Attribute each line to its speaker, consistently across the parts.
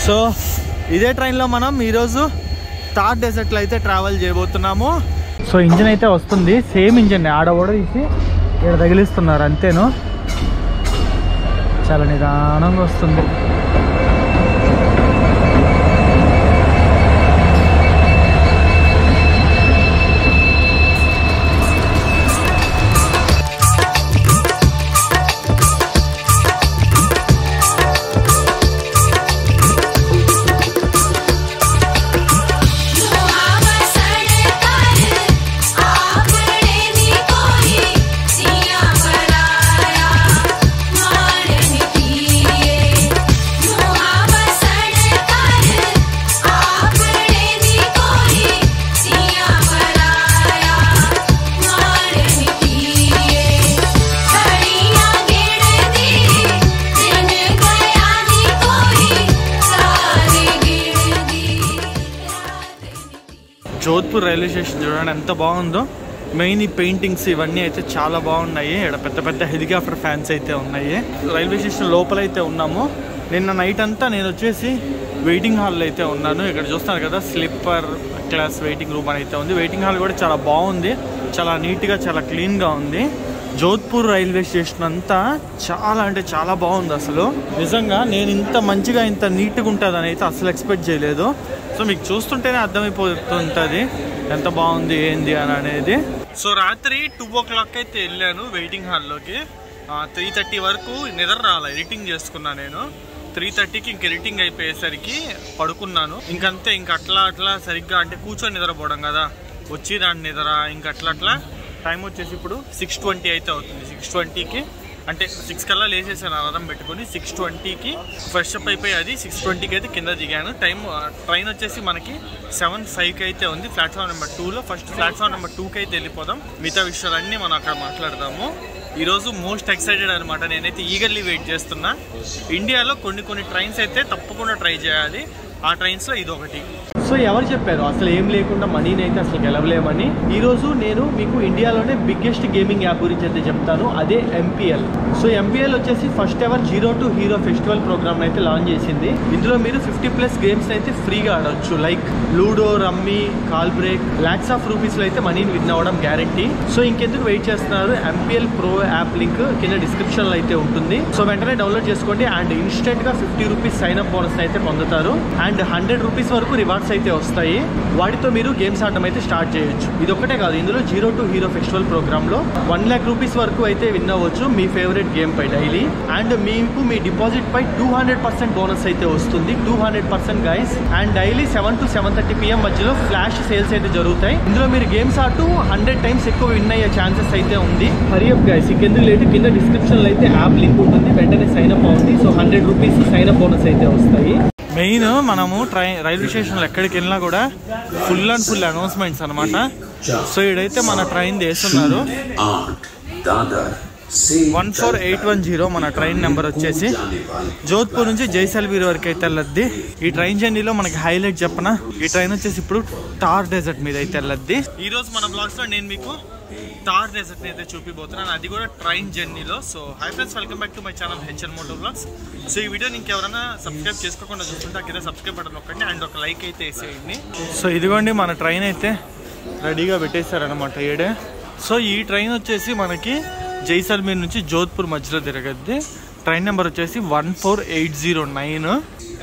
Speaker 1: So ఇదే ట్రైన్లో మనం ఈరోజు థార్ డెజర్ట్లో అయితే ట్రావెల్ చేయబోతున్నాము. సో ఇంజిన్ అయితే వస్తుంది, సేమ్ ఇంజిన్ ఆడ కూడా తీసి ఇక్కడ తగిలిస్తున్నారు అంతేను. చాలా నిదానంగా వస్తుంది. జోధ్పూర్ రైల్వే స్టేషన్ చూడండి ఎంత బాగుందో. మెయిన్ ఈ పెయింటింగ్స్ ఇవన్నీ అయితే చాలా బాగున్నాయి. ఇక్కడ పెద్ద పెద్ద హెలికాప్టర్ ఫ్యాన్స్ అయితే ఉన్నాయి. రైల్వే స్టేషన్ లోపల అయితే ఉన్నాము. నిన్న నైట్ అంతా నేను వచ్చేసి వెయిటింగ్ హాల్లో అయితే ఉన్నాను. ఇక్కడ చూస్తున్నారు కదా స్లీపర్ క్లాస్ వెయిటింగ్ రూమ్ అని అయితే ఉంది. వెయిటింగ్ హాల్ కూడా చాలా బాగుంది, చాలా నీట్గా చాలా క్లీన్గా ఉంది. జోధ్పూర్ రైల్వే స్టేషన్ అంతా చాలా అంటే చాలా బాగుంది అసలు. నిజంగా నేను ఇంత మంచిగా ఇంత నీట్గా ఉంటుందని అయితే అసలు ఎక్స్పెక్ట్ చేయలేదు. సో మీకు చూస్తుంటేనే అర్థమైపోతుంటుంది ఎంత బాగుంది ఏంది అని అనేది. సో రాత్రి 2 o'clock అయితే వెళ్ళాను వెయిటింగ్ హాల్లోకి. 3:30 వరకు నిద్ర రాలే, ఎడిటింగ్ చేసుకున్నా నేను. 3:30కి ఇంక ఎడిటింగ్ అయిపోయేసరికి పడుకున్నాను. ఇంకంతే, ఇంక అట్లా సరిగ్గా అంటే కూర్చొని నిద్రపోవడం కదా, వచ్చి దాని నిద్ర ఇంక అట్లా టైం వచ్చేసి ఇప్పుడు 6:20 అయితే అవుతుంది. 6:20కి అంటే 6 కల్లా లేచేసాను అలారం పెట్టుకుని. 6:20కి ఫ్రెష్ అప్ అయిపోయి అది 6:20కి అయితే కింద దిగాను. ట్రైన్ వచ్చేసి మనకి 7:05కి అయితే ఉంది. ప్లాట్ఫామ్ నెంబర్ 2లో ఫస్ట్ ప్లాట్ఫామ్ నెంబర్ 2కి అయితే వెళ్ళిపోదాం. మిగతా విషయాలన్నీ మనం అక్కడ మాట్లాడదాము. ఈరోజు మోస్ట్ ఎక్సైటెడ్ అనమాట. నేనైతే ఈగర్లీ వెయిట్ చేస్తున్నా. ఇండియాలో కొన్ని ట్రైన్స్ అయితే తప్పకుండా ట్రై చేయాలి. ఆ ట్రైన్స్లో ఇది ఒకటి. సో ఎవరు చెప్పారు అసలు ఏం లేకుండా మనీని అయితే అసలు గెలవలేమని? ఈరోజు నేను మీకు ఇండియాలోనే బిగ్గెస్ట్ గేమింగ్ యాప్ గురించి అయితే చెప్తాను, అదే MPL. సో MPL వచ్చేసి first ever zero to hero festival programme అయితే లాంచ్ చేసింది. ఇందులో మీరు 50+ గేమ్స్ అయితే ఫ్రీగా ఆడవచ్చు. Like ludo, rummy, call break, lakhs of రూపీస్లో అయితే మనీని విన్ అవ్వడం గ్యారంటీ. సో ఇంకెందుకు వెయిట్ చేస్తున్నారు? MPL Pro యాప్ లింక్ కింద డిస్క్రిప్షన్లో అయితే ఉంటుంది. సో వెంటనే డౌన్లోడ్ చేసుకోండి. అండ్ ఇన్స్టెంట్గా 50 రూపీస్ సైన్అప్ బోనస్ అయితే పొందుతారు. అండ్ 100 రూపీస్ వరకు రివార్డ్స్ అయితే వస్తాయి. వాటితో మీరు గేమ్స్ ఆడడం అయితే స్టార్ట్ చేయొచ్చు. ఇది ఒక్కటే కాదు, ఇందులో zero to hero festival program లో 1 lakh రూపీస్ వరకు అయితే విన్ అవ్వచ్చు మీ ఫేవరెట్ గేమ్ పై డైలీ. అండ్ మీకు మీ డిపాజిట్ పై 200% బోనస్ అయితే వస్తుంది. 200% guys. And daily 7 to 7:30 PM మధ్యలో ఫ్లాష్ సేల్స్ అయితే జరుగుతాయి. ఇందులో మీరు గేమ్స్ ఆడుతూ 100 times ఎక్కువ విన్ అయ్యే ఛాన్సెస్ అయితే ఉంది. హరియప్ గైస్, ఇంకెందుకు లేట్, కింద డిస్క్రిప్షన్ లో అయితే యాప్ లింక్ ఉంటుంది, వెంటనే సైన్ అప్ అవ్వండి. So 100 rupees sign up bonus అయితే వస్తాయి. మెయిన్ మనము రైల్వే స్టేషన్లో ఎక్కడికి వెళ్ళినా కూడా ఫుల్ అండ్ ఫుల్ అనౌన్స్మెంట్స్ అనమాట. సో ఇడైతే మన ట్రైన్ చేస్తున్నారు. 14810 మన ట్రైన్ నెంబర్ వచ్చేసి జోధ్పూర్ నుంచి జైసల్మీర్ వరకు అయితే వెళ్ళద్ది. ఈ ట్రైన్ జర్నీలో మనకి హైలైట్ చెప్పనా, ఈ ట్రైన్ వచ్చేసి ఇప్పుడు థార్ డెజర్ట్ మీద అయితే వెళ్ళద్ది. ఈ రోజు మన బ్లాగ్స్ లో నేను మీకు థార్ డెజర్ట్ అయితే చూపిపోతున్నాను, అది కూడా ట్రైన్ జర్నీలో. So hi friends, welcome back to my channel HN Moto Blogs. So ఈ వీడియోని ఇంకెవరైనా సబ్స్క్రైబ్ చేసుకోకుండా చూస్తుంటే కింద సబ్స్క్రైబ్ బటన్ నొక్కండి అండ్ ఒక లైక్ అయితే వేసేయండి. సో ఇదిగోండి మన ట్రైన్ అయితే రెడీగా పెట్టేశారనమాట ఈడే. సో ఈ ట్రైన్ వచ్చేసి మనకి జైసల్మీర్ నుంచి జోధ్పూర్ మధ్యలో తిరగద్ది. ట్రైన్ నెంబర్ వచ్చేసి 14809.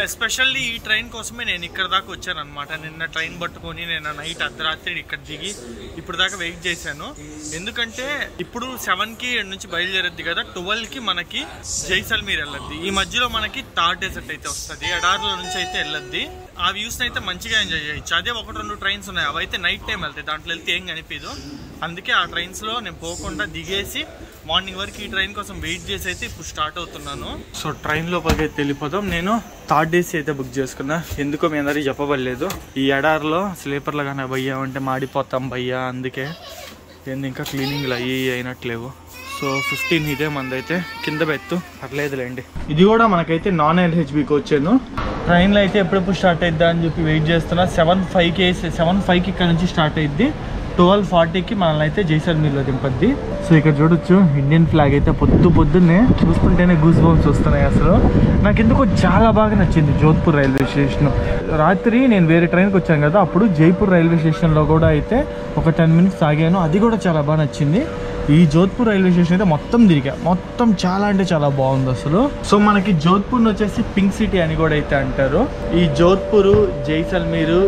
Speaker 1: ఎస్పెషల్లీ ఈ ట్రైన్ కోసమే నేను ఇక్కడ దాకా వచ్చాను అనమాట. నిన్న ట్రైన్ పట్టుకొని నేను నైట్ అర్ధరాత్రి ఇక్కడ దిగి ఇప్పుడు దాకా వెయిట్ చేశాను. ఎందుకంటే ఇప్పుడు 7కి నుంచి బయలుదేరద్ది కదా, 12కి మనకి జైసల్మీర్ వెళ్ళద్ది. ఈ మధ్యలో మనకి థార్ డెజర్ట్ అయితే వస్తుంది, ఎడార్లో నుంచి అయితే వెళ్ళద్ది. ఆ వ్యూస్ని అయితే మంచిగా ఎంజాయ్ చేయొచ్చు. అదే 1-2 ట్రైన్స్ ఉన్నాయి, అవైతే నైట్ టైం వెళ్తాయి, దాంట్లో వెళ్తే ఏం కనిపించదు. అందుకే ఆ ట్రైన్స్లో నేను పోకుండా దిగేసి మార్నింగ్ వరకు ఈ ట్రైన్ కోసం వెయిట్ చేసి అయితే ఇప్పుడు స్టార్ట్ అవుతున్నాను. సో ట్రైన్ లోపలికి అయితే వెళ్ళిపోతాం. నేను థర్డ్ ఏసీ అయితే బుక్ చేసుకున్నా, ఎందుకో మీ అందరికీ చెప్పబడలేదు. ఈ ఎడార్లో స్లీపర్లో కానీ భయ్యా అంటే మాడిపోతాం భయ్యా, అందుకే ఏంది ఇంకా క్లీనింగ్లు అయినట్లేవు. సో 15 ఇదే మంది అయితే కింద పెట్టు పర్లేదులేండి. ఇది కూడా మనకైతే నాన్ LHBకి వచ్చాను. ట్రైన్లో అయితే ఎప్పుడెప్పుడు స్టార్ట్ అయిద్దా అని చెప్పి వెయిట్ చేస్తున్నా. 7:05కి ఇక్కడ నుంచి స్టార్ట్ అయిద్ది. 12:40కి మనల్ని అయితే జైసల్మీర్లో దింపద్ది. సో ఇక్కడ చూడొచ్చు ఇండియన్ ఫ్లాగ్ అయితే పొద్దున్నే చూస్తుంటేనే గూస్ బంప్స్ వస్తున్నాయి. అసలు నాకు ఎందుకో చాలా బాగా నచ్చింది జోధ్పూర్ రైల్వే స్టేషన్. రాత్రి నేను వేరే ట్రైన్కి వచ్చాను కదా, అప్పుడు జైపూర్ రైల్వే స్టేషన్లో కూడా అయితే ఒక 10 మినిట్స్ ఆగాను, అది కూడా చాలా బాగా నచ్చింది. ఈ జోధ్పూర్ రైల్వే స్టేషన్ అయితే మొత్తం తిరిగా, మొత్తం చాలా అంటే చాలా బాగుంది అసలు. సో మనకి జోధ్పూర్ని వచ్చేసి పింక్ సిటీ అని కూడా అయితే అంటారు. ఈ జోధ్పూర్, జైసల్మీర్,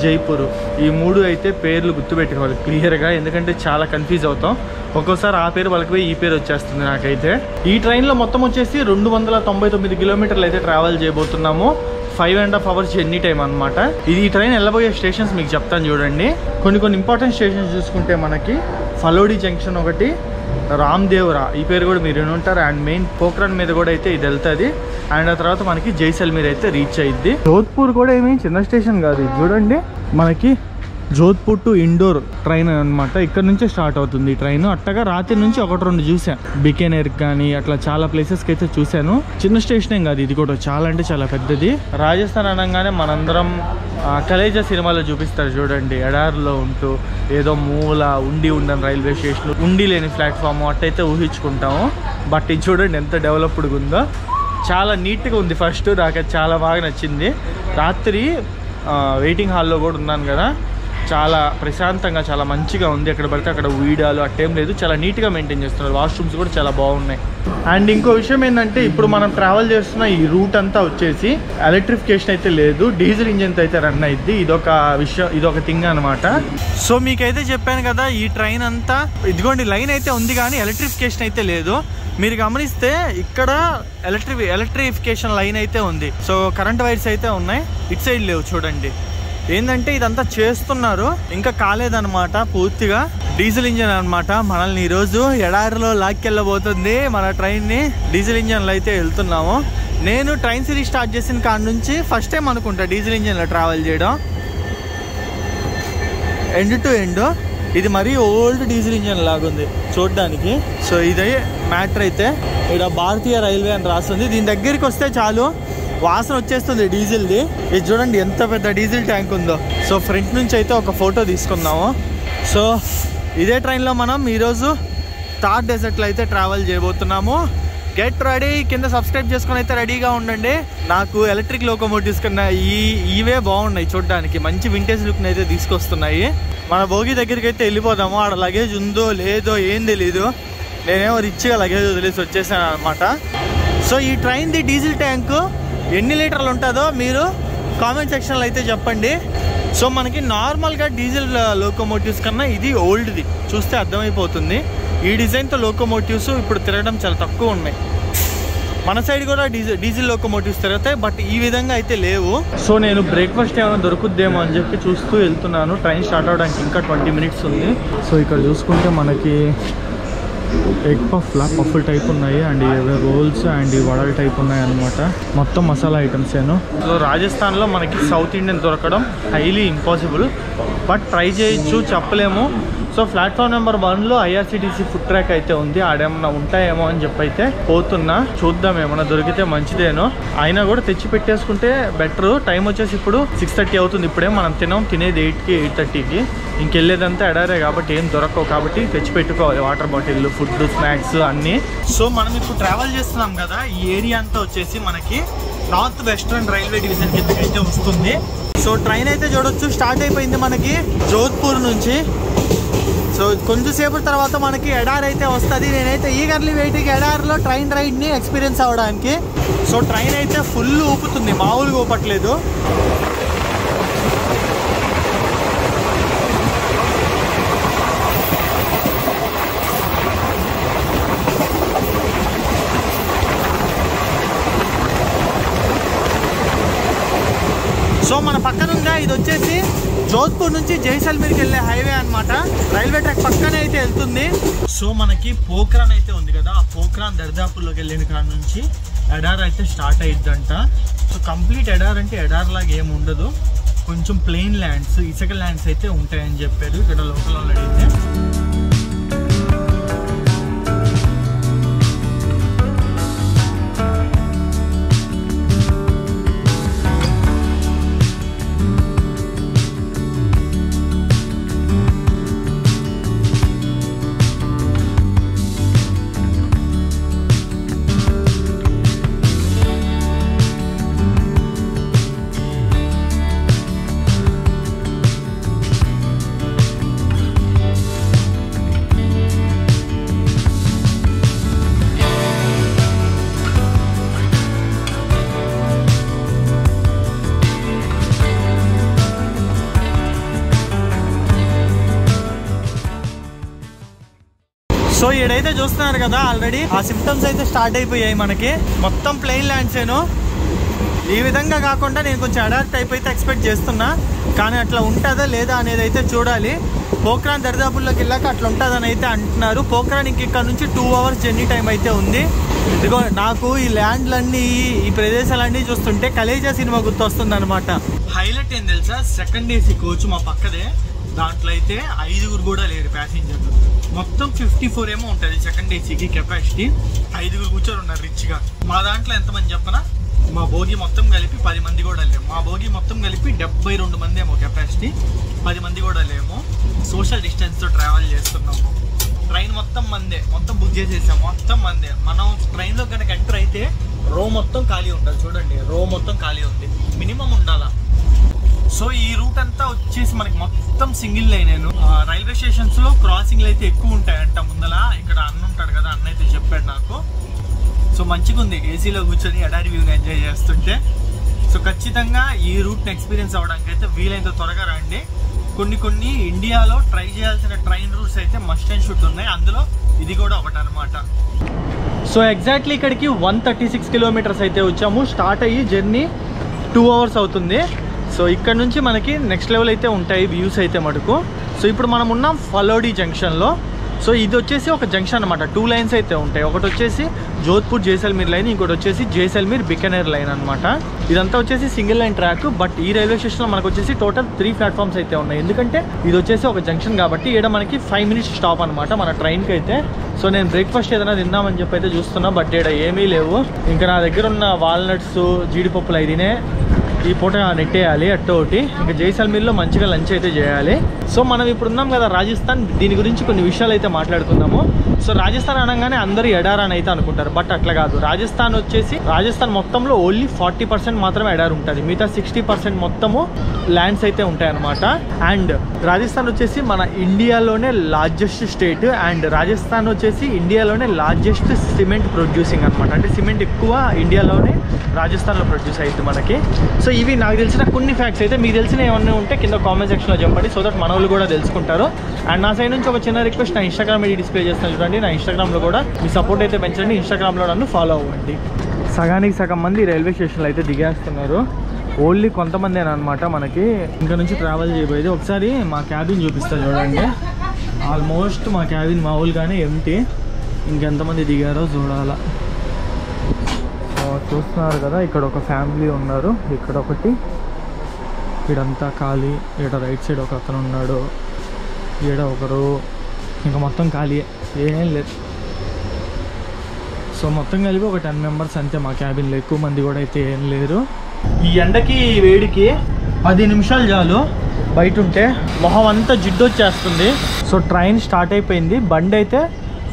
Speaker 1: జైపూర్ ఈ 3 అయితే పేర్లు గుర్తుపెట్టుకోవాలి క్లియర్గా, ఎందుకంటే చాలా కన్ఫ్యూజ్ అవుతాం. ఒక్కోసారి ఆ పేరు వాళ్ళకి పోయి ఈ పేరు వచ్చేస్తుంది నాకైతే. ఈ ట్రైన్లో మొత్తం వచ్చేసి 299 కిలోమీటర్లు అయితే ట్రావెల్ చేయబోతున్నాము. 5.5 అవర్స్ జర్నీ టైం అనమాట. ఈ ట్రైన్ వెళ్ళబోయే స్టేషన్స్ మీకు చెప్తాను చూడండి. కొన్ని ఇంపార్టెంట్ స్టేషన్స్ చూసుకుంటే మనకి ఫలోడి జంక్షన్ ఒకటి, రామ్దేవ్రా ఈ పేరు కూడా మీరు వినుంటారు, అండ్ మెయిన్ పోఖ్రాన్ మీద కూడా అయితే ఇది వెళ్తుంది. అండ్ ఆ తర్వాత మనకి జైసల్మీర్ అయితే రీచ్ అయ్యిద్ది. జోధ్పూర్ కూడా ఏమీ చిన్న స్టేషన్ కాదు, ఇది చూడండి మనకి జోధ్పూర్ టు ఇండోర్ ట్రైన్ అనమాట. ఇక్కడ నుంచే స్టార్ట్ అవుతుంది ఈ ట్రైన్. అట్టగా రాత్రి నుంచి 1-2 చూసాను, బికేనేర్కి కానీ అట్లా చాలా ప్లేసెస్కి అయితే చూశాను. చిన్న స్టేషన్ ఏం కాదు, ఇది కూడా చాలా అంటే చాలా పెద్దది. రాజస్థాన్ అనగానే మనందరం కలేజా సినిమాలో చూపిస్తారు చూడండి, ఎడారిలో ఉంటూ ఏదో మూల ఉండని రైల్వే స్టేషన్, ఉండి లేని ప్లాట్ఫామ్ అట్టయితే ఊహించుకుంటాము. బట్ ఇది చూడండి ఎంత డెవలప్డ్గా ఉందో, చాలా నీట్గా ఉంది. ఫస్ట్ నాకు చాలా బాగా నచ్చింది. రాత్రి వెయిటింగ్ హాల్లో కూడా ఉన్నాను కదా, చాలా ప్రశాంతంగా చాలా మంచిగా ఉంది. ఎక్కడ పడితే అక్కడ వీడాలు అట్టేం లేదు, చాలా నీట్గా మెయింటైన్ చేస్తున్నారు. వాష్రూమ్స్ కూడా చాలా బాగున్నాయి. అండ్ ఇంకో విషయం ఏంటంటే ఇప్పుడు మనం ట్రావెల్ చేస్తున్న ఈ రూట్ అంతా వచ్చేసి ఎలక్ట్రిఫికేషన్ అయితే లేదు, డీజిల్ ఇంజిన్తో అయితే రన్ అయింది. ఇదొక విషయం, ఇదొక థింగ్ అనమాట. సో మీకైతే చెప్పాను కదా, ఈ ట్రైన్ అంతా ఇదిగోండి లైన్ అయితే ఉంది కానీ ఎలక్ట్రిఫికేషన్ అయితే లేదు. మీరు గమనిస్తే ఇక్కడ ఎలక్ట్రిఫికేషన్ లైన్ అయితే ఉంది. సో కరెంట్ వైర్స్ అయితే ఉన్నాయి, ఇటు సైడ్ లేవు చూడండి. ఏంటంటే ఇదంతా చేస్తున్నారు, ఇంకా కాలేదన్నమాట పూర్తిగా. డీజిల్ ఇంజన్ అనమాట. మనల్ని ఈరోజు ఎడారిలో లాక్కెళ్ళబోతుంది మన ట్రైన్ని. డీజిల్ ఇంజన్లో అయితే వెళ్తున్నాము. నేను ట్రైన్ సిరీస్ స్టార్ట్ చేసిన కాడ నుంచి ఫస్ట్ టైం అనుకుంటా డీజిల్ ఇంజన్లో ట్రావెల్ చేయడం, ఎండ్ టు ఎండ్. ఇది మరీ ఓల్డ్ డీజిల్ ఇంజన్ లాగుంది చూడడానికి. సో ఇదే మ్యాటర్ అయితే. ఇక్కడ భారతీయ రైల్వే అని రాస్తుంది. దీని దగ్గరికి వస్తే చాలు వాసన వచ్చేస్తుంది డీజిల్ది. ఇది చూడండి ఎంత పెద్ద డీజిల్ ట్యాంక్ ఉందో. సో ఫ్రంట్ నుంచి అయితే ఒక ఫోటో తీసుకుందాము. సో ఇదే ట్రైన్లో మనం ఈరోజు థార్ డెజర్ట్లో అయితే ట్రావెల్ చేయబోతున్నాము. గెట్ రెడీ, కింద సబ్స్క్రైబ్ చేసుకొని అయితే రెడీగా ఉండండి. నాకు ఎలక్ట్రిక్ లోకోమోటివ్స్ కన్నా ఇవే బాగున్నాయి చూడడానికి, మంచి వింటేజ్ లుక్ని అయితే తీసుకొస్తున్నాయి. మన భోగి దగ్గరికి అయితే వెళ్ళిపోదాము. ఆడ లగేజ్ ఉందో లేదో ఏం తెలీదు, నేనేమో రిచ్గా లగేజ్ వదిలేసి వచ్చేసాను అనమాట. సో ఈ ట్రైన్ది డీజిల్ ట్యాంకు ఎన్ని లీటర్లు ఉంటుందో మీరు కామెంట్ సెక్షన్లో అయితే చెప్పండి. సో మనకి నార్మల్గా డీజిల్ లోకోమోటివ్స్ కన్నా ఇది ఓల్డ్ది చూస్తే అర్థమైపోతుంది. ఈ డిజైన్తో లోకోమోటివ్స్ ఇప్పుడు తిరగడం చాలా తక్కువ ఉన్నాయి. మన సైడ్ కూడా డీజిల్ లోకోమోటివ్స్ తిరుగుతాయి, బట్ ఈ విధంగా అయితే లేవు. సో నేను బ్రేక్ఫాస్ట్ ఏమైనా దొరుకుద్దేమో అని చెప్పి చూస్తూ వెళ్తున్నాను. ట్రైన్ స్టార్ట్ అవడానికి ఇంకా 20 మినిట్స్ ఉంది. సో ఇక్కడ చూసుకుంటే మనకి ఎగ్ పఫ్ఫుల్ టైప్ ఉన్నాయి, అండ్ రోల్స్ అండ్ వడల టైప్ ఉన్నాయి అనమాట. మొత్తం మసాలా ఐటమ్స్ ఏను. సో రాజస్థాన్లో మనకి సౌత్ ఇండియన్ దొరకడం హైలీ ఇంపాసిబుల్, బట్ ట్రై చేయొచ్చు, చెప్పలేము. సో ప్లాట్ఫామ్ నెంబర్ 1లో ఐఆర్సిటీసీ ఫుడ్ ట్రాక్ అయితే ఉంది. ఆడేమన్నా ఉంటాయేమో అని చెప్పి అయితే పోతున్నా, చూద్దాం ఏమన్నా దొరికితే మంచిదేనో. అయినా కూడా తెచ్చి పెట్టేసుకుంటే బెటర్. టైం వచ్చేసి ఇప్పుడు 6:30 అవుతుంది. ఇప్పుడే మనం తినేది 8కి 8:30కి. ఇంకెళ్ళేదంతా ఎడారే కాబట్టి ఏం దొరకవు, కాబట్టి తెచ్చి పెట్టుకోవాలి వాటర్ బాటిల్, ఫుడ్, స్నాక్స్ అన్నీ. సో మనం ఇప్పుడు ట్రావెల్ చేస్తున్నాం కదా, ఈ ఏరియా అంతా వచ్చేసి మనకి నార్త్ వెస్టర్న్ రైల్వే డివిజన్ కిందకి అయితే వస్తుంది. సో ట్రైన్ అయితే చూడొచ్చు స్టార్ట్ అయిపోయింది మనకి జోధ్పూర్ నుంచి. సో కొంచెం సేపటి తర్వాత మనకి ఎడార్ అయితే వస్తుంది. నేనైతే ఈగర్లీ వెయిటింగ్ ఎడార్లో ట్రైన్ రైడ్ని ఎక్స్పీరియన్స్ అవ్వడానికి. సో ట్రైన్ అయితే ఫుల్ ఊపుతుంది, మామూలుగా ఊపట్లేదు. సో మన పక్కన ఉందా, ఇది వచ్చేసి జోధ్పూర్ నుంచి జైసల్మీర్కి వెళ్ళే హైవే అనమాట. రైల్వే ట్రాక్ పక్కనే అయితే వెళ్తుంది. సో మనకి పోఖ్రాన్ అయితే ఉంది కదా, ఆ పోఖ్రాన్ దర్దాపూర్లోకి వెళ్ళిన కాడ నుంచి ఎడార్ అయితే స్టార్ట్ అయ్యిద్దంట. సో కంప్లీట్ ఎడార్ అంటే ఎడార్ లాగా ఏమి ఉండదు, కొంచెం ప్లెయిన్ ల్యాండ్స్, ఇసుక ల్యాండ్స్ అయితే ఉంటాయని చెప్పారు ఇక్కడ లోకల్ వాళ్ళు అడిగితే. సో ఈడైతే చూస్తున్నారు కదా ఆల్రెడీ ఆ సిమ్టమ్స్ అయితే స్టార్ట్ అయిపోయాయి మనకి. మొత్తం ప్లెయిన్ ల్యాండ్సేను. ఈ విధంగా కాకుండా నేను కొంచెం అడాప్ట్ టైప్ అయితే ఎక్స్పెక్ట్ చేస్తున్నా, కానీ అట్లా ఉంటుందా లేదా అనేది అయితే చూడాలి. పోఖ్రాన్ దరిదాపుల్లోకి వెళ్ళాక అట్లా ఉంటుందని అయితే అంటున్నారు. పోఖ్రాన్ ఇక్కడ నుంచి 2 hours జర్నీ టైం అయితే ఉంది. ఇదిగో నాకు ఈ ల్యాండ్లన్నీ ఈ ప్రదేశాలన్నీ చూస్తుంటే కలేజా సినిమా గుర్తొస్తుంది అనమాట. హైలైట్ ఏం తెలుసా, సెకండ్ ఏసీ కోచ్ మా పక్కదే, దాంట్లో అయితే 5 కూడా లేరు ప్యాసింజర్లు. మొత్తం 54 ఏమో ఉంటుంది సెకండ్ ఏసీకి కెపాసిటీ. 5 కూర్చొని ఉన్నారు రిచ్గా. మా దాంట్లో ఎంతమంది చెప్పనా, మా భోగి మొత్తం కలిపి 10 మంది కూడా లేము. మా భోగి మొత్తం కలిపి 72 మంది ఏమో కెపాసిటీ, 10 మంది కూడా లేము. సోషల్ డిస్టెన్స్తో ట్రావెల్ చేస్తున్నాము. ట్రైన్ మొత్తం మందే, మొత్తం బుక్ చేసేసాము, మొత్తం మందే. మనం ట్రైన్లో కనుక ఎంటర్ అయితే రో మొత్తం ఖాళీ ఉంటుంది. చూడండి, రో మొత్తం ఖాళీ ఉంది, మినిమం ఉండాలా. సో ఈ రూట్ అంతా వచ్చేసి మనకి మొత్తం సింగిల్ లైన్. రైల్వే స్టేషన్స్లో క్రాసింగ్లు అయితే ఎక్కువ ఉంటాయంట ముందల. ఇక్కడ అన్న ఉంటాడు కదా, అన్న అయితే చెప్పాడు నాకు. సో మంచిగా ఉంది ఏసీలో కూర్చొని ఎడారి వ్యూని ఎంజాయ్ చేస్తుంటే. సో ఖచ్చితంగా ఈ రూట్ని ఎక్స్పీరియన్స్ అవ్వడానికి అయితే వీలైనంత త్వరగా రండి. కొన్ని ఇండియాలో ట్రై చేయాల్సిన ట్రైన్ రూట్స్ అయితే మస్ట్ అండ్ షుడ్ ఉన్నాయి, అందులో ఇది కూడా ఒకటి అనమాట. సో ఎగ్జాక్ట్లీ ఇక్కడికి 136 కిలోమీటర్స్ అయితే వచ్చాము. స్టార్ట్ అయ్యి జర్నీ 2 hours అవుతుంది. సో ఇక్కడ నుంచి మనకి నెక్స్ట్ లెవెల్ అయితే ఉంటాయి వ్యూస్ అయితే మటుకు. సో ఇప్పుడు మనం ఉన్నాం ఫలోడి జంక్షన్లో. సో ఇది వచ్చేసి ఒక జంక్షన్ అనమాట. 2 లైన్స్ అయితే ఉంటాయి. ఒకటి వచ్చేసి జోధ్పూర్ జైసల్మీర్ లైన్, ఇంకోటి వచ్చేసి జైసల్మీర్ బికనేర్ లైన్ అనమాట. ఇదంతా వచ్చేసి సింగిల్ లైన్ ట్రాక్. బట్ ఈ రైల్వే స్టేషన్లో మనకు వచ్చేసి టోటల్ 3 ప్లాట్ఫామ్స్ అయితే ఉన్నాయి. ఎందుకంటే ఇది వచ్చేసి ఒక జంక్షన్ కాబట్టి ఇక్కడ మనకి 5 minutes స్టాప్ అనమాట మన ట్రైన్కి అయితే. సో నేను బ్రేక్ఫాస్ట్ ఏదైనా తిందామని చెప్పి అయితే చూస్తున్నా, బట్ ఇక్కడ ఏమీ లేవు. ఇంకా నా దగ్గర ఉన్న వాల్నట్స్, జీడిపప్పులు అయితేనే ఈ పూట నెట్టేయాలి అట్టో ఒకటి. ఇంకా జైసల్మీర్లో మంచిగా లంచ్ అయితే చేయాలి. సో మనం ఇప్పుడు ఉన్నాం కదా రాజస్థాన్, దీని గురించి కొన్ని విషయాలు అయితే మాట్లాడుకుందాము. సో రాజస్థాన్ అనగానే అందరూ ఎడార్ అని అయితే అనుకుంటారు, బట్ అట్లా కాదు. రాజస్థాన్ మొత్తంలో ఓన్లీ 40% మాత్రమే ఎడార్ ఉంటుంది. మిగతా 60% మొత్తము ల్యాండ్స్ అయితే ఉంటాయి అనమాట. అండ్ రాజస్థాన్ వచ్చేసి మన ఇండియాలోనే లార్జెస్ట్ స్టేట్. అండ్ రాజస్థాన్ వచ్చేసి ఇండియాలోనే లార్జెస్ట్ సిమెంట్ ప్రొడ్యూసింగ్ అనమాట. అంటే సిమెంట్ ఎక్కువ ఇండియాలోనే రాజస్థాన్లో ప్రొడ్యూస్ అవుతుంది మనకి. సో ఇవి నాకు తెలిసిన కొన్ని ఫ్యాక్ట్స్ అయితే. మీకు తెలిసిన ఏమన్నా ఉంటే కింద కామెంట్ సెక్షన్లో చెప్పండి, సో దట్ మన వాళ్ళు కూడా తెలుసుకుంటారు. అండ్ నా సైడ్ నుంచి ఒక చిన్న రిక్వెస్ట్, నా ఇన్స్టాగ్రామ్ ఐడి డిస్ప్లే చేస్తాను చూడండి. నా ఇన్స్టాగ్రామ్లో కూడా మీ సపోర్ట్ అయితే పెంచండి. ఇన్స్టాగ్రామ్లో నన్ను ఫాలో అవ్వండి. సగానికి సగం మంది రైల్వే స్టేషన్లో అయితే దిగేస్తున్నారు. ఓన్లీ కొంతమంది అనమాట మనకి ఇంకా నుంచి ట్రావెల్ చేయబోయేది. ఒకసారి మా క్యాబిన్ చూపిస్తాను చూడండి. ఆల్మోస్ట్ మా క్యాబిన్ మామూలుగానే ఎంటీ. ఇంకెంతమంది దిగారో చూడాలా. చూస్తున్నారు కదా, ఇక్కడ ఒక ఫ్యామిలీ ఉన్నారు, ఇక్కడ ఒకటి, ఇక్కడంతా ఖాళీ. ఇక్కడ రైట్ సైడ్ ఒక అతను ఉన్నాడు, ఈడ ఒకరు, ఇంకా మొత్తం ఖాళీ, ఏం లేదు. సో మొత్తం కలిపి ఒక 10 members అంతే మా క్యాబిన్లో. ఎక్కువ మంది కూడా అయితే ఏం లేరు. ఈ ఎండకి వేడికి 10 నిమిషాలు చాలు బయట ఉంటే, మొహం అంతా జిడ్డు వచ్చేస్తుంది. సో ట్రైన్ స్టార్ట్ అయిపోయింది. బండి అయితే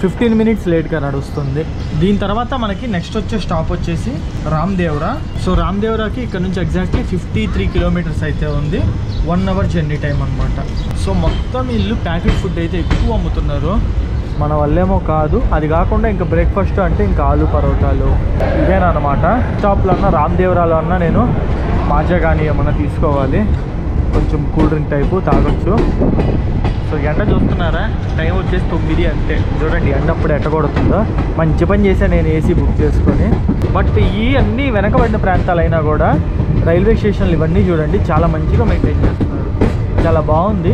Speaker 1: 15 minutes లేట్గా నడుస్తుంది. దీని తర్వాత మనకి నెక్స్ట్ వచ్చే స్టాప్ వచ్చేసి రామ్దేవ్రా. సో రామ్దేవ్రాకి ఇక్కడ నుంచి ఎగ్జాక్ట్లీ 53 kilometers అయితే ఉంది. 1 hour జర్నీ టైం అనమాట. సో మొత్తం ఇల్లు ప్యాకెట్ ఫుడ్ అయితే ఎక్కువ అమ్ముతున్నారు, మన వల్లేమో కాదు. అది కాకుండా ఇంకా బ్రేక్ఫాస్ట్ అంటే ఇంకా ఆలు పరోటాలు ఇవేనమాట. స్టాప్లో అన్నా రామ్దేవ్రాలో అన్నా నేను మాజా కానీ ఏమన్నా తీసుకోవాలి, కొంచెం కూల్ డ్రింక్ టైపు తాగొచ్చు. సో ఎండ చూస్తున్నారా, టైం వచ్చేసి 9 అంతే. చూడండి ఎండ అప్పుడు ఎట్టగొడుతుందో. మంచి పని చేశాను నేను ఏసీ బుక్ చేసుకొని. బట్ ఈ అన్ని వెనకబడిన ప్రాంతాలైనా కూడా రైల్వే స్టేషన్లు ఇవన్నీ చూడండి చాలా మంచిగా మెయింటైన్ చేస్తున్నారు, చాలా బాగుంది.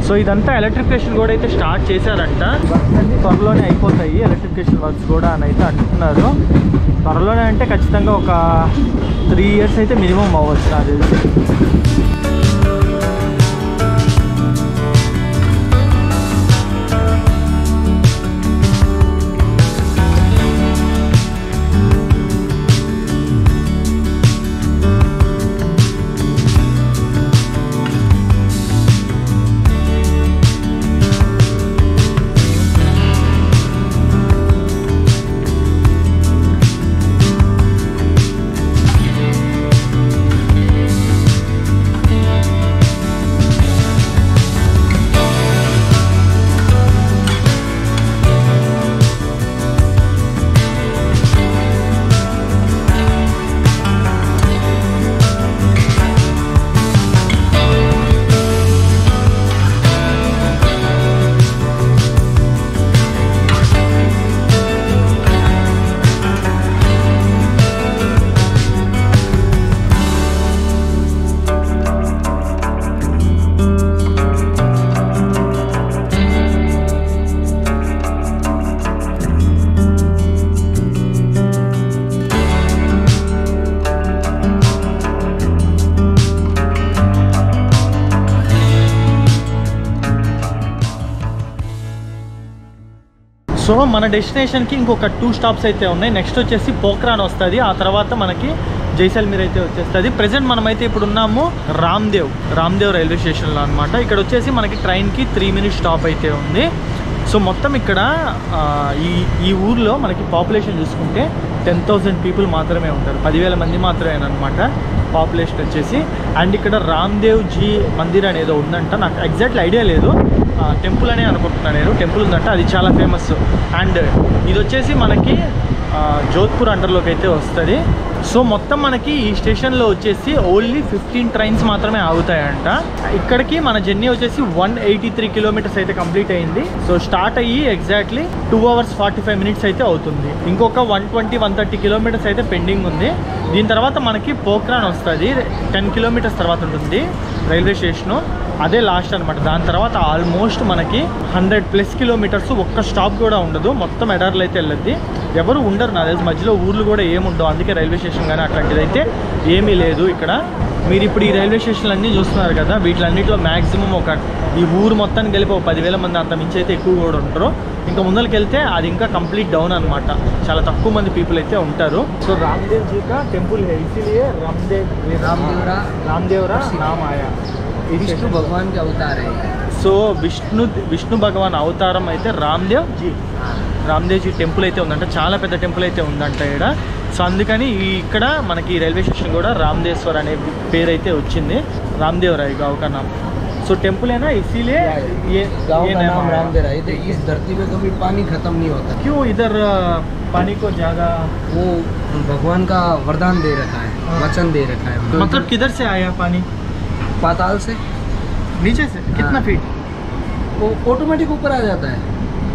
Speaker 1: సో ఇదంతా ఎలక్ట్రిఫికేషన్ కూడా అయితే స్టార్ట్ చేశారంట. వర్క్స్ అన్నీ త్వరలోనే అయిపోతాయి, ఎలక్ట్రిఫికేషన్ వర్క్స్ కూడా అని అయితే అంటున్నారు. త్వరలోనే అంటే ఖచ్చితంగా ఒక 3 years అయితే మినిమం అవ్వచ్చు నాకు తెలిసి. సో మన డెస్టినేషన్కి ఇంకొక 2 స్టాప్స్ అయితే ఉన్నాయి. నెక్స్ట్ వచ్చేసి పోఖ్రాన్ వస్తుంది, ఆ తర్వాత మనకి జైసల్మీర్ అయితే వచ్చేస్తుంది. ప్రెజెంట్ మనమైతే ఇప్పుడు ఉన్నాము రామ్దేవ్ రైల్వే స్టేషన్లో అనమాట. ఇక్కడ వచ్చేసి మనకి ట్రైన్కి 3 మినిట్స్ స్టాప్ అయితే ఉంది. సో మొత్తం ఇక్కడ ఈ ఊర్లో మనకి పాపులేషన్ చూసుకుంటే 10,000 పీపుల్ మాత్రమే ఉంటారు, 10,000 మంది మాత్రమే అనమాట పాపులేషన్ వచ్చేసి. అండ్ ఇక్కడ రామ్దేవ్ జీ మందిర్ అనేది ఉందంట, నాకు ఎగ్జాక్ట్లీ ఐడియా లేదు, టెంపుల్ అనే అనుకుంటున్నాను నేను. టెంపుల్ ఉందంట, అది చాలా ఫేమస్. అండ్ ఇది వచ్చేసి మనకి జోధ్పూర్ అండర్లోకి అయితే వస్తుంది. సో మొత్తం మనకి ఈ స్టేషన్లో వచ్చేసి ఓన్లీ 15 ట్రైన్స్ మాత్రమే ఆగుతాయంట. ఇక్కడికి మన జర్నీ వచ్చేసి 183 కిలోమీటర్స్ అయితే కంప్లీట్ అయింది. సో స్టార్ట్ అయ్యి ఎగ్జాక్ట్లీ 2 hours 45 minutes అయితే అవుతుంది. ఇంకొక 120-130 కిలోమీటర్స్ అయితే పెండింగ్ ఉంది. దీని తర్వాత మనకి పోఖ్రాన్ వస్తుంది, 10 కిలోమీటర్స్ తర్వాత ఉంటుంది రైల్వే స్టేషను. అదే లాస్ట్ అనమాట. దాని తర్వాత ఆల్మోస్ట్ మనకి 100+ కిలోమీటర్స్, ఒక్క స్టాప్ కూడా ఉండదు, మొత్తం ఎడార్లు అయితే వెళ్ళద్ది. ఎవరు ఉండరు నాకు తెలిసి, మధ్యలో ఊర్లు కూడా ఏముండవు. అందుకే రైల్వే స్టేషన్ కానీ అట్లాంటిది అయితే ఏమీ లేదు ఇక్కడ. మీరు ఇప్పుడు ఈ రైల్వే స్టేషన్లు అన్నీ చూస్తున్నారు కదా, వీటిలన్నింటిలో మ్యాక్సిమం ఈ ఊరు మొత్తానికి కలిపి 10,000 మంది అంత మించి అయితే ఎక్కువ కూడా ఉంటారు. ఇంకా ముందరికి వెళ్తే అది ఇంకా కంప్లీట్ డౌన్ అనమాట, చాలా తక్కువ మంది పీపుల్ అయితే ఉంటారు. సో రామ్దేవ్ జీ కా టెంపుల్ హై, ఇసిలియే రామ్దేవ్రా నామ్ ఆయా.
Speaker 2: విష్ణు భగవాన్ కి అవతార్.
Speaker 1: సో విష్ణు భగవాన్ అవతారం అయితే రామ్దేవ్ జీ టెంపుల్ అయితే ఉందంట, చాలా పెద్ద టెంపుల్ అయితే ఉందంట ఇక్కడ. సో అందుకని ఇక్కడ మనకి రైల్వే స్టేషన్ కూడా రామ్దేశ్వర్ అనే పేరు అయితే వచ్చింది, రామ్దేవ్ రాయ్ गांव का नाम. सो टेम्पल है ना, इसीलिए ये
Speaker 2: गांव का नाम रामदेव राय. इस धरती पे कभी पानी खत्म नहीं होता.
Speaker 1: क्यों इधर पानी को ज्यादा?
Speaker 2: वो भगवान का वरदान दे रखा है, वचन दे रखा है.
Speaker 1: मतलब किधर से आया पानी?
Speaker 2: पाताल से,
Speaker 1: नीचे से. कितना फीट?
Speaker 2: वो ऑटोमेटिक ऊपर आ जाता है,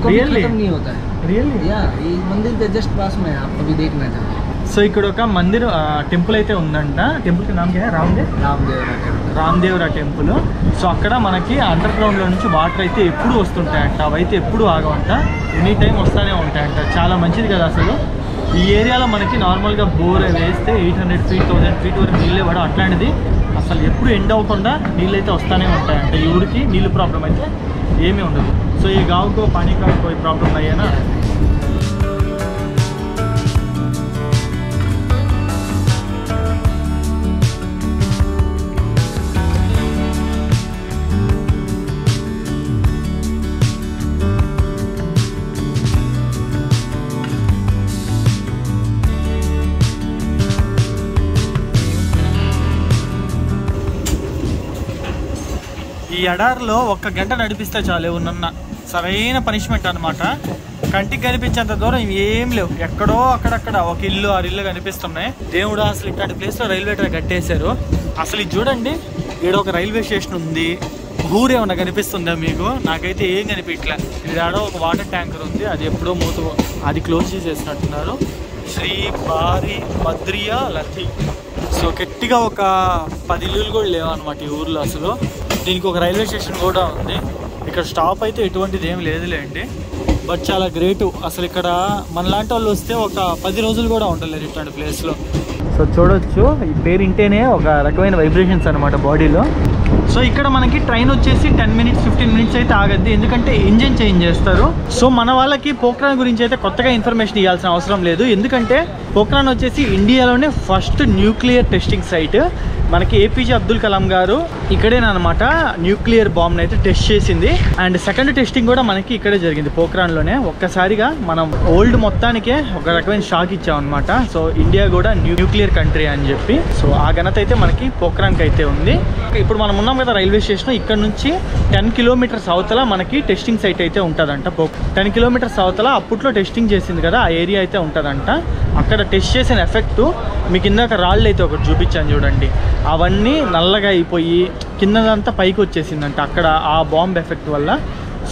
Speaker 2: कभी खत्म नहीं होता है.
Speaker 1: रियली?
Speaker 2: या ये मंदिर के जस्ट पास में, आप कभी देखना चाहें.
Speaker 1: సో ఇక్కడ ఒక మందిర్ టెంపుల్ అయితే ఉందంట. టెంపుల్ కి నామ్ క్యా హై? రామ్దేవ్రా టెంపుల్. సో అక్కడ మనకి అండర్ గ్రౌండ్లో నుంచి వాటర్ అయితే ఎప్పుడు వస్తుంటాయంట, అవైతే ఎప్పుడు ఆగవంట, ఎనీ టైం వస్తూనే ఉంటాయంట. చాలా మంచిది కదా అసలు. ఈ ఏరియాలో మనకి నార్మల్గా బోర్ వేస్తే 800 feet 1000 feet వరకు నీళ్ళే పడవు, అట్లాంటిది అసలు ఎప్పుడు ఎండ్ అవ్వకుండా నీళ్ళు అయితే వస్తూనే ఉంటాయంట. ఈ ఊరికి నీళ్ళు ప్రాబ్లం అయితే ఏమీ ఉండదు. సో ఈ గావుకో పానీ కా కోई ప్రాబ్లం అయ్యేనా. ఈ ఎడారిలో 1 గంట నడిపిస్తే చాలు ఉన్న సరైన పనిష్మెంట్ అనమాట. కంటికి కనిపించేంత దూరం ఏం లేవు, ఎక్కడో అక్కడక్కడ ఒక ఇల్లు 6 ఇల్లు కనిపిస్తున్నాయి. దేవుడు అసలు ఇట్లాంటి ప్లేస్లో రైల్వే ట్రాక్ కట్టేశారు. అసలు ఇది చూడండి, ఈడ ఒక రైల్వే స్టేషన్ ఉంది, ఊరేమన్నా కనిపిస్తుందా మీకు? నాకైతే ఏం కనిపించలే. ఈడ ఒక వాటర్ ట్యాంకర్ ఉంది, అది ఎప్పుడో అది క్లోజ్ చేసేసినట్టున్నారు. శ్రీ భారీ బద్రియా లథీ. సో గట్టిగా ఒక 10 ఇల్లులు కూడా లేవు అనమాట ఈ ఊర్లో అసలు. దీనికి ఒక రైల్వే స్టేషన్ కూడా ఉంది. ఇక్కడ స్టాప్ అయితే ఎటువంటిది ఏం లేదులేండి, బట్ చాలా గ్రేటు అసలు. ఇక్కడ మనలాంటి వాళ్ళు వస్తే ఒక 10 రోజులు కూడా ఉండలేదు ఇట్లాంటి ప్లేస్లో. సో చూడొచ్చు, ఈ పేరు ఇంటేనే ఒక రకమైన వైబ్రేషన్స్ అనమాట బాడీలో. సో ఇక్కడ మనకి ట్రైన్ వచ్చేసి 10 minutes 15 minutes అయితే ఆగద్ది, ఎందుకంటే ఇంజిన్ చేంజ్ చేస్తారు. సో మన వాళ్ళకి పోఖ్రాన్ గురించి అయితే కొత్తగా ఇన్ఫర్మేషన్ ఇవ్వాల్సిన అవసరం లేదు, ఎందుకంటే పోఖ్రాన్ వచ్చేసి ఇండియాలోనే ఫస్ట్ న్యూక్లియర్ టెస్టింగ్ సైట్. మనకి APJ అబ్దుల్ కలాం గారు ఇక్కడేనమాట న్యూక్లియర్ బాంబ్ని అయితే టెస్ట్ చేసింది. అండ్ సెకండ్ టెస్టింగ్ కూడా మనకి ఇక్కడే జరిగింది, పోఖ్రాన్లోనే. ఒక్కసారిగా మనం ఓల్డ్ మొత్తానికే ఒక రకమైన షాక్ ఇచ్చామన్నమాట. సో ఇండియా కూడా న్యూక్లియర్ కంట్రీ అని చెప్పి. సో ఆ ఘనత అయితే మనకి పోఖ్రాన్కి అయితే ఉంది. ఇప్పుడు మనం ఉన్నాం కదా రైల్వే స్టేషన్, ఇక్కడ నుంచి 10 kilometers అవతల మనకి టెస్టింగ్ సైట్ అయితే ఉంటుందంట. 10 kilometers అవతల అప్పట్లో టెస్టింగ్ చేసింది కదా ఆ ఏరియా అయితే ఉంటుందంట. అక్కడ టెస్ట్ చేసిన ఎఫెక్ట్ మీకు ఇందాక రాళ్ళు అయితే ఒకటి చూపించాను చూడండి, అవన్నీ నల్లగా అయిపోయి కిందదంతా పైకి వచ్చేసిందంట అక్కడ ఆ బాంబ్ ఎఫెక్ట్ వల్ల.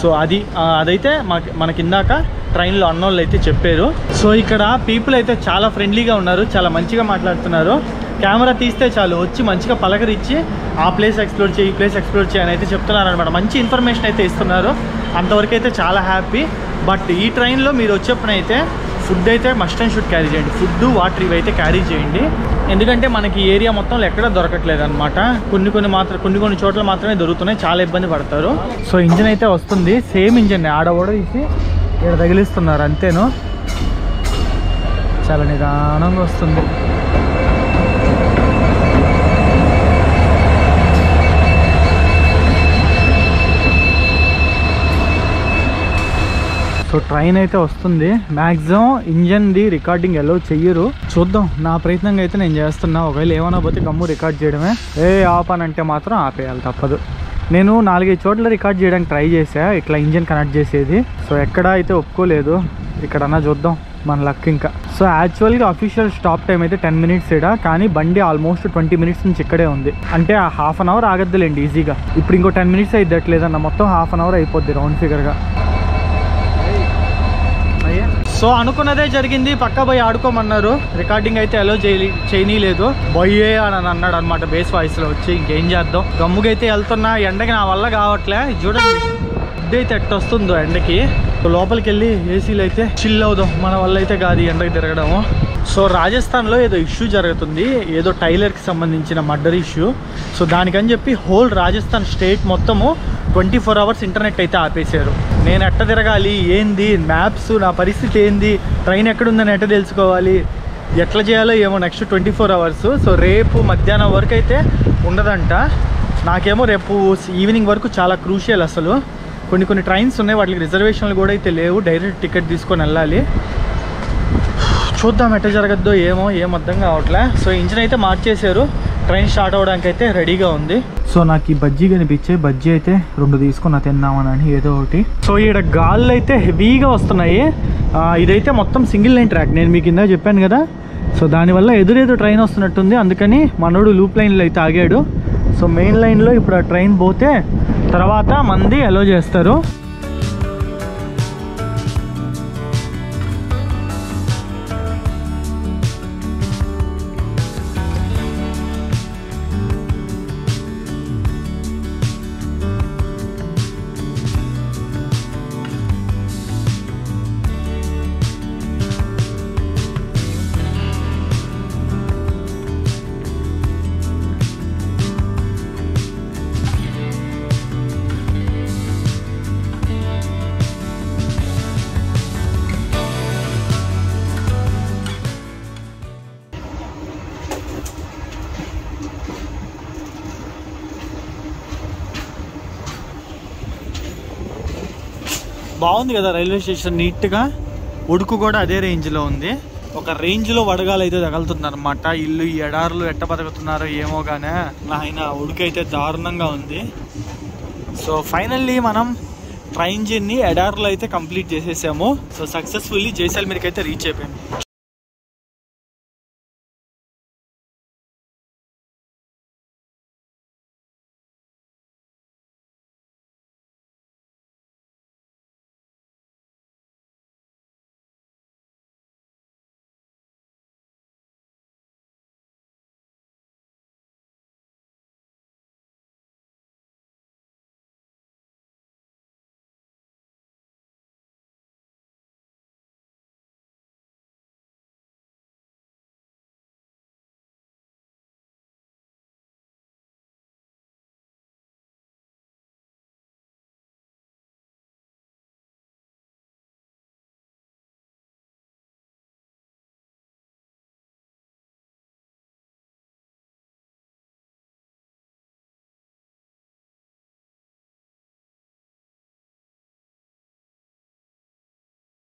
Speaker 1: సో అదైతే మనకి ఇందాక ట్రైన్లో అన్నోళ్ళు అయితే చెప్పారు. సో ఇక్కడ పీపుల్ అయితే చాలా ఫ్రెండ్లీగా ఉన్నారు, చాలా మంచిగా మాట్లాడుతున్నారు. కెమెరా తీస్తే చాలు వచ్చి మంచిగా పలకరించి ఆ ప్లేస్ ఎక్స్ప్లోర్ చేయి, ఈ ప్లేస్ ఎక్స్ప్లోర్ చేయి అని అయితే చెప్తున్నారు అనమాట. మంచి ఇన్ఫర్మేషన్ అయితే ఇస్తున్నారు, అంతవరకు అయితే చాలా హ్యాపీ. బట్ ఈ ట్రైన్లో మీరు వచ్చేప్పుడైతే ఫుడ్ అయితే మస్ట్ అండ్ షుడ్ క్యారీ చేయండి. ఫుడ్ వాటర్ ఇవి అయితే క్యారీ చేయండి, ఎందుకంటే మనకి ఏరియా మొత్తంలో ఎక్కడ దొరకట్లేదు అనమాట. కొన్ని చోట్ల మాత్రమే దొరుకుతున్నాయి, చాలా ఇబ్బంది పడతారు. సో ఇంజిన్ అయితే వస్తుంది, సేమ్ ఇంజిన్ ఆడ కూడా తీసి ఇక్కడ తగిలిస్తున్నారు అంతేను, చాలా నిదానంగా వస్తుంది. సో ట్రైన్ అయితే వస్తుంది. మ్యాక్సిమం ఇంజన్ది రికార్డింగ్ ఎలా చెయ్యరు, చూద్దాం. నా ప్రయత్నంగా అయితే నేను చేస్తున్నా. ఒకవేళ ఏమైనా పోతే గమ్ము రికార్డ్ చేయడమే. ఆపనంటే మాత్రం ఆపేయాలి, తప్పదు. నేను 4-5 చోట్ల రికార్డ్ చేయడానికి ట్రై చేశా, ఇట్లా ఇంజన్ కనెక్ట్ చేసేది. సో ఎక్కడ అయితే ఒప్పుకోలేదు, ఇక్కడన్నా చూద్దాం మన లక్ ఇంకా. సో యాక్చువల్గా అఫీషియల్ స్టాప్ టైం అయితే 10 మినిట్స్ ఇడా, కానీ బండి ఆల్మోస్ట్ 20 మినిట్స్ నుంచి ఇక్కడే ఉంది. అంటే ఆ హాఫ్ అన్ అవర్ ఆగద్దులేండి ఈజీగా. ఇప్పుడు ఇంకో 10 మినిట్స్ అయిద్దట్లేదన్న, మొత్తం హాఫ్ అన్ అవర్ అయిపోద్ది రౌండ్ ఫిగర్గా. సో అనుకున్నదే జరిగింది, పక్కా పోయి ఆడుకోమన్నారు. రికార్డింగ్ అయితే అలో చేయనీలేదు. బొయ్యే అని అన్నాడు అనమాట బేస్ వాయిస్లో వచ్చి. ఇంకేం చేద్దాం, గమ్ముగైతే వెళ్తున్నా. ఎండకి నా వల్ల కావట్లే. చూడండి అయితే ఎట్ట వస్తుందో ఎండకి. లోపలికి వెళ్ళి ఏసీలో అయితే చిల్ అవుదాం. మన వల్ల అయితే కాదు ఎండకి తిరగడము. సో రాజస్థాన్లో ఏదో ఇష్యూ జరుగుతుంది, ఏదో టైలర్కి సంబంధించిన మర్డర్ ఇష్యూ. సో దానికని చెప్పి హోల్ రాజస్థాన్ స్టేట్ మొత్తము 24 అవర్స్ ఇంటర్నెట్ అయితే ఆపేశారు. నేను ఎట్ట తిరగాలి, ఏంది మ్యాప్స్, నా పరిస్థితి ఏంది, ట్రైన్ ఎక్కడుందని ఎట్ట తెలుసుకోవాలి, ఎట్లా చేయాలో ఏమో నెక్స్ట్ 24 అవర్స్. సో రేపు మధ్యాహ్నం వరకు అయితే ఉండదంట. నాకేమో రేపు ఈవినింగ్ వరకు చాలా క్రూషియల్. అసలు కొన్ని ట్రైన్స్ ఉన్నాయి, వాటికి రిజర్వేషన్లు కూడా అయితే లేవు, డైరెక్ట్ టికెట్ తీసుకొని వెళ్ళాలి. చూద్దాం ఎట్ట జరగద్దో ఏమో, ఏం అర్థం కావట్లే. సో ఇంజిన్ అయితే మార్చేశారు, ట్రైన్ స్టార్ట్ అవ్వడానికి అయితే రెడీగా ఉంది. సో నాకు ఈ బజ్జీ కనిపించే, బజ్జీ అయితే 2 తీసుకున్నా తిన్నామని ఏదో ఒకటి. సో ఈడ గాళ్ళు అయితే హెవీగా వస్తున్నాయి. ఇదైతే మొత్తం సింగిల్ లైన్ ట్రాక్, నేను మీకు కింద చెప్పాను కదా. సో దానివల్ల ఎదురేదో ట్రైన్ వస్తున్నట్టుంది, అందుకని మనోడు లూప్ లైన్లో అయితే ఆగాడు. సో మెయిన్ లైన్లో ఇప్పుడు ఆ ట్రైన్ పోతే తర్వాత మంది అలో చేస్తారు. బాగుంది కదా రైల్వే స్టేషన్, నీట్గా. ఉడుకు కూడా అదే రేంజ్లో ఉంది. ఒక రేంజ్లో వడగాలు అయితే తగులుతుంది అనమాట. ఇల్లు ఈ ఎడారులు ఎట్ట బతుకుతున్నారో ఏమో కానీ ఆయన ఉడుకు అయితే దారుణంగా ఉంది. సో ఫైనల్లీ మనం ట్రైన్ జర్నీ ఎడారులో అయితే కంప్లీట్ చేసేసాము. సో సక్సెస్ఫుల్లీ జైసల్మేర్కి అయితే రీచ్ అయిపోయాము.